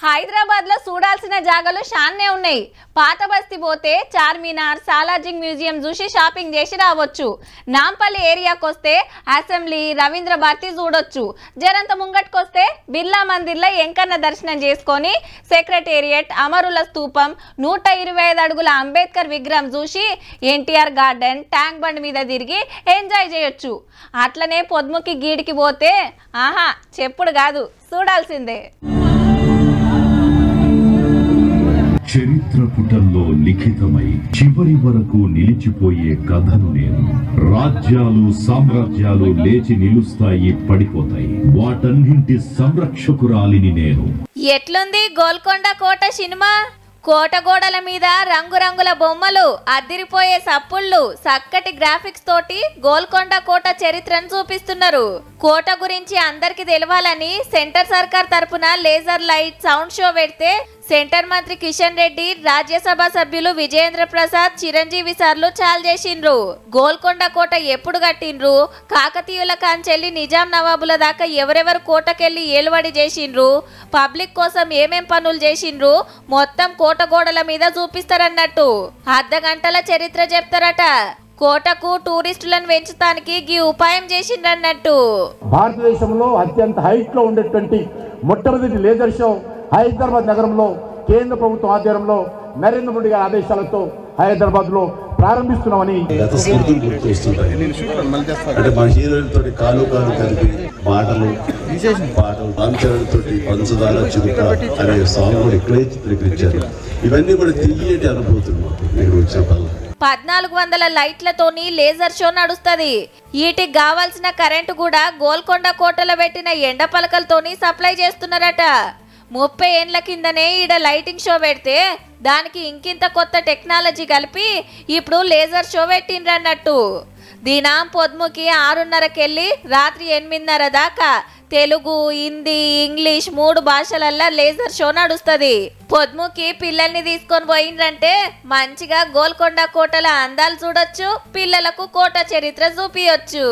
హైదరాబాద్ లో చూడాల్సిన జాగాలు షాన్నే ఉన్నాయి. పాత బస్తీ పోతే చార్మినార్, సాలార్జింగ్ మ్యూజియం చూసి షాపింగ్ చేసి రావచ్చు. నాంపల్లి ఏరియాకి వస్తే అసెంబ్లీ, రవీంద్ర భారతి చూడొచ్చు. జరంత ముంగట్కొస్తే బిర్లా మందిర్లో ఎంకన్న దర్శనం చేసుకొని సెక్రటేరియట్, అమరుల స్తూపం, 125 అడుగుల అంబేద్కర్ విగ్రహం చూసి ఎన్టీఆర్ గార్డెన్, ట్యాంక్ బండ్ మీద తిరిగి ఎంజాయ్ చేయొచ్చు. అట్లనే పొద్దుముకి గీడికి పోతే ఆహా చెప్పుడు కాదు, చూడాల్సిందే. చరిత్ర పుటల్లో లిఖితమై చివరి వరకు నిలిచిపోయే కథను నేను. రాజ్యాలు, సామ్రాజ్యాలు లేచి నిలుస్తాయి, పడిపోతాయి. వాటన్నింటి సంరక్షకురాలిని నేను. ఎట్లుంది గోల్కొండ కోట సినిమా? కోట గోడల మీద రంగురంగుల బొమ్మలు, అదిరిపోయే సప్పుళ్ళు, చక్కటి గ్రాఫిక్స్ తోటి గోల్కొండ కోట చరిత్రను చూపిస్తున్నారు. కోట గురించి అందరికి తెలవాలని సెంటర్ సర్కార్ తరపున లేజర్ లైట్, సౌండ్ షో పెడితే సెంటర్ మంత్రి కిషన్ రెడ్డి, రాజ్యసభ సభ్యులు విజయేంద్ర ప్రసాద్, చిరంజీవి సార్లు చాలు చేసిండ్రు. గోల్కొండ కోట ఎప్పుడు కట్టిండ్రు, కాకతీయుల కాంచెల్లి నిజాం నవాబుల దాకా ఎవరెవరు కోటకెళ్లి ఏలుబడి చేసిండ్రు, పబ్లిక్ కోసం ఏమేం పనులు చేసిండ్రు మొత్తం కోట గోడల మీద చూపిస్తారన్నట్టు. అర్ధగంటల చరిత్ర చెప్తారట. కోటకు టూరిస్టులను పెంచడానికి ఈ ఉపాయం చేసిండ్రన్నట్టు. భారతదేశంలో అత్యంత హైట్ లో ఉండేటువంటి మొట్టమొదటి లేజర్ షో హైదరాబాద్ నగరంలో కేంద్ర ప్రభుత్వం ఆధ్వర్యంలో నరేంద్ర మోడీ గారి ఆదేశాలతో హైదరాబాద్ లో ప్రారంభిస్తున్నామని గత స్మృతులు గుర్తొస్తుంటాయి. అంటే మా హీరోయిన్తో కాలు కలిపి పాటలు రామ్ చరణ్ తోటి పంచదార చిరుక అనే సాంగ్ కూడా ఇక్కడే చిత్రీకరించారు. ఇవన్నీ కూడా తీయటి అనుభూతులు మీకు చెప్పాలి. 1400 లైట్లతోని లేజర్ షో నడుస్తుంది. వీటికి కావాల్సిన కరెంటు కూడా గోల్కొండ కోటలో పెట్టిన ఎండ పలకలతోని సప్లై చేస్తున్నారట. 30 ఏండ్ల కిందనే ఈడ లైటింగ్ షో పెడితే దానికి ఇంకింత కొత్త టెక్నాలజీ కలిపి ఇప్పుడు లేజర్ షో పెట్టిండ్రన్నట్టు. దినం పొద్దుముకి 6:30కెళ్ళి రాత్రి 8:30 దాకా తెలుగు, హిందీ, ఇంగ్లీష్ 3 భాషలల్లో లేజర్ షో నడుస్తుంది. పొద్దుముకి పిల్లల్ని తీసుకొని పోయిండ్రంటే మంచిగా గోల్కొండ కోటల అందాలు చూడొచ్చు, పిల్లలకు కోట చరిత్ర చూపియొచ్చు.